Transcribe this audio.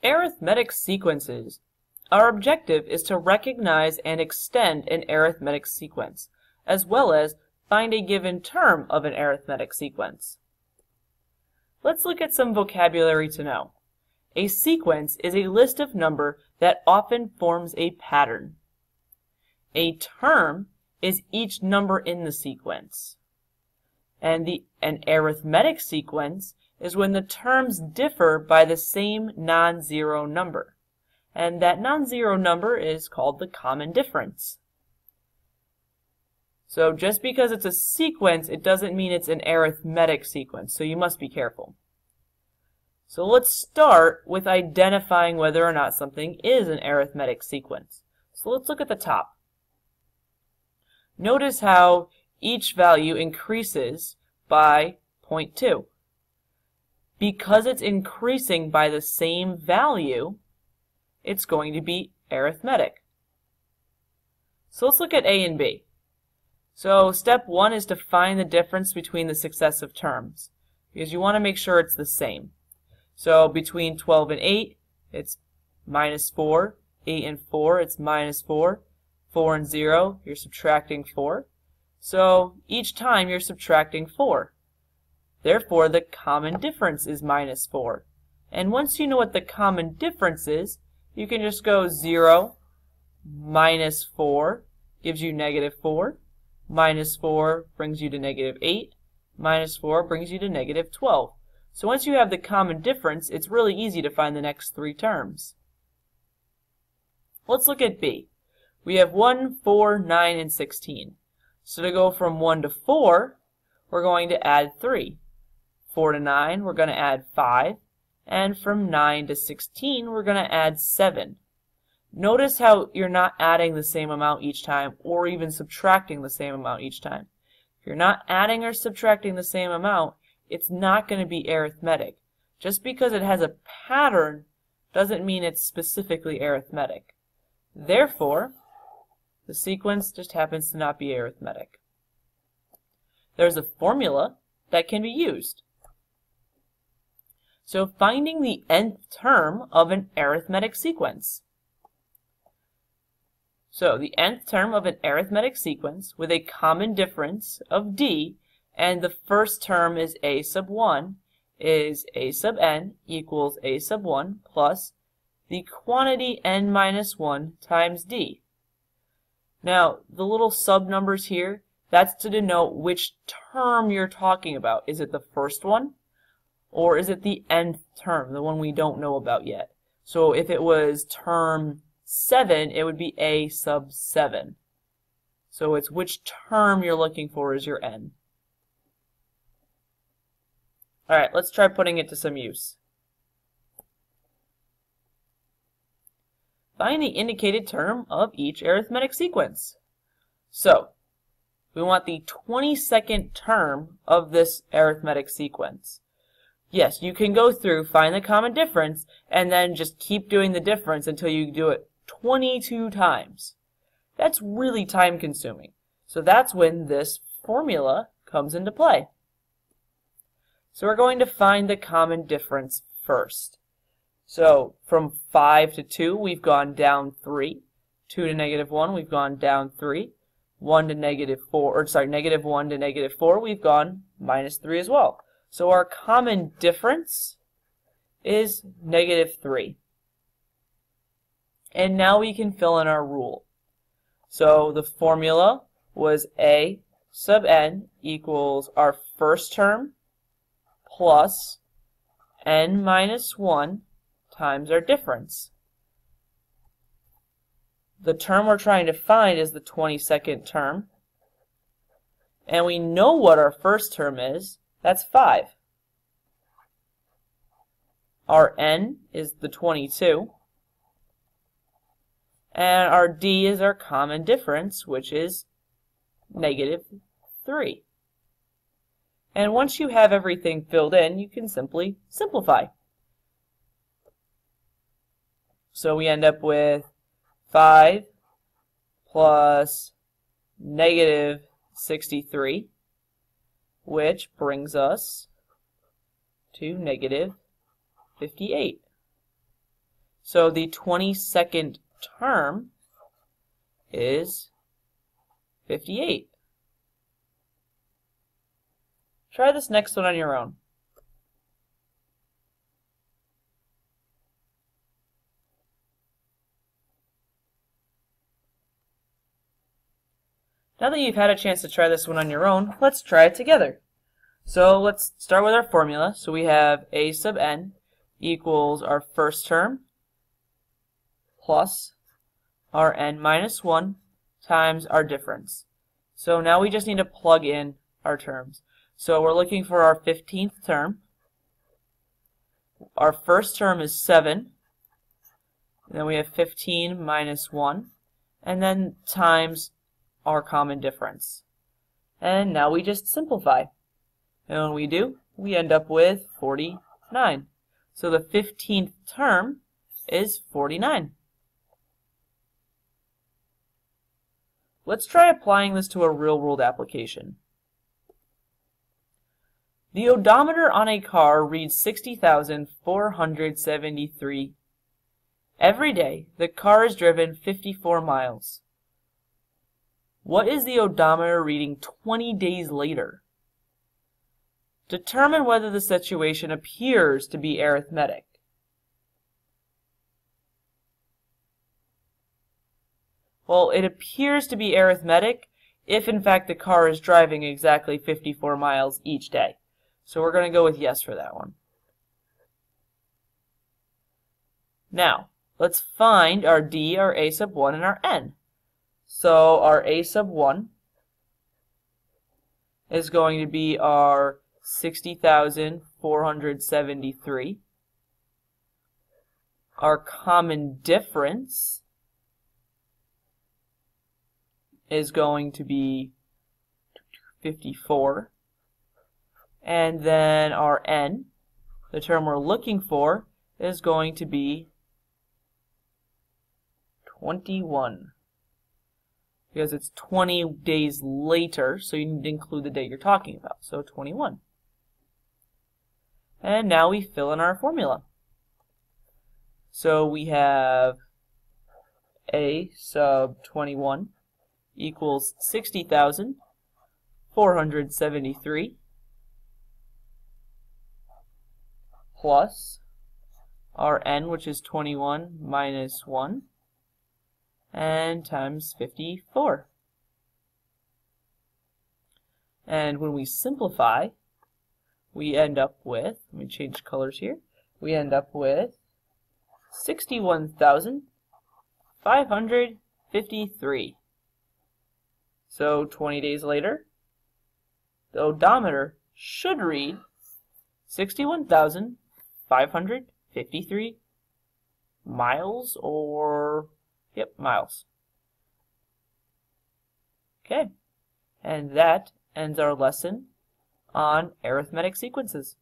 Arithmetic sequences. Our objective is to recognize and extend an arithmetic sequence, as well as find a given term of an arithmetic sequence. Let's look at some vocabulary to know. A sequence is a list of numbers that often forms a pattern. A term is each number in the sequence. And an arithmetic sequence is when the terms differ by the same non-zero number. And that non-zero number is called the common difference. So just because it's a sequence, it doesn't mean it's an arithmetic sequence, so you must be careful. So let's start with identifying whether or not something is an arithmetic sequence. So let's look at the top. Notice how each value increases by 0.2. Because it's increasing by the same value, it's going to be arithmetic. So let's look at A and B. So step 1 is to find the difference between the successive terms, because you want to make sure it's the same. So between 12 and 8, it's minus 4. 8 and 4, it's minus 4. 4 and 0, you're subtracting 4. So each time you're subtracting 4. Therefore, the common difference is minus 4. And once you know what the common difference is, you can just go 0 minus 4 gives you negative 4. Minus 4 brings you to negative 8. Minus 4 brings you to negative 12. So once you have the common difference, it's really easy to find the next three terms. Let's look at B. We have 1, 4, 9, and 16. So to go from 1 to 4, we're going to add 3. 4 to 9, we're going to add 5. And from 9 to 16, we're going to add 7. Notice how you're not adding the same amount each time or even subtracting the same amount each time. If you're not adding or subtracting the same amount, it's not going to be arithmetic. Just because it has a pattern doesn't mean it's specifically arithmetic. Therefore, the sequence just happens to not be arithmetic. There's a formula that can be used. So finding the nth term of an arithmetic sequence. So the nth term of an arithmetic sequence with a common difference of d, and the first term is a sub 1, is a sub n equals a sub 1 plus the quantity n minus 1 times d. Now, the little sub numbers here, that's to denote which term you're talking about. Is it the first one? Or is it the nth term, the one we don't know about yet? So if it was term 7, it would be a sub 7. So it's which term you're looking for is your n. Alright, let's try putting it to some use. Find the indicated term of each arithmetic sequence. So, we want the 22nd term of this arithmetic sequence. Yes, you can go through, find the common difference, and then just keep doing the difference until you do it 22 times. That's really time consuming. So that's when this formula comes into play. So we're going to find the common difference first. So from 5 to 2, we've gone down 3. 2 to negative 1, we've gone down 3. 1 to negative 4, or sorry, negative 1 to negative 4, we've gone minus 3 as well. So our common difference is negative 3. And now we can fill in our rule. So the formula was a sub n equals our first term plus n minus 1 times our difference. The term we're trying to find is the 22nd term. And we know what our first term is. That's 5. Our n is the 22. And our d is our common difference, which is negative 3. And once you have everything filled in, you can simply simplify. So we end up with 5 plus negative 63, which brings us to negative 58. So the 22nd term is 58. Try this next one on your own. Now that you've had a chance to try this one on your own, let's try it together. So let's start with our formula. So we have a sub n equals our first term plus our n minus 1 times our difference. So now we just need to plug in our terms. So we're looking for our 15th term. Our first term is 7. And then we have 15 minus 1. And then times our common difference. And now we just simplify. And when we do, we end up with 49. So the 15th term is 49. Let's try applying this to a real-world application. The odometer on a car reads 60,473. Every day, the car is driven 54 miles. What is the odometer reading 20 days later? Determine whether the situation appears to be arithmetic. Well, it appears to be arithmetic if, in fact, the car is driving exactly 54 miles each day. So we're going to go with yes for that one. Now, let's find our d, our a sub 1, and our n. So our a sub 1 is going to be our 60,473. Our common difference is going to be 54. And then our n, the term we're looking for, is going to be 21. Because it's 20 days later, so you need to include the date you're talking about. So 21. And now we fill in our formula. So we have a sub 21 equals 60,473 plus our n, which is 21 minus 1, and times 54. And when we simplify, we end up with, let me change colors here, we end up with 61,553. So 20 days later, the odometer should read 61,553 miles, or yep, miles. Okay, and that ends our lesson on arithmetic sequences.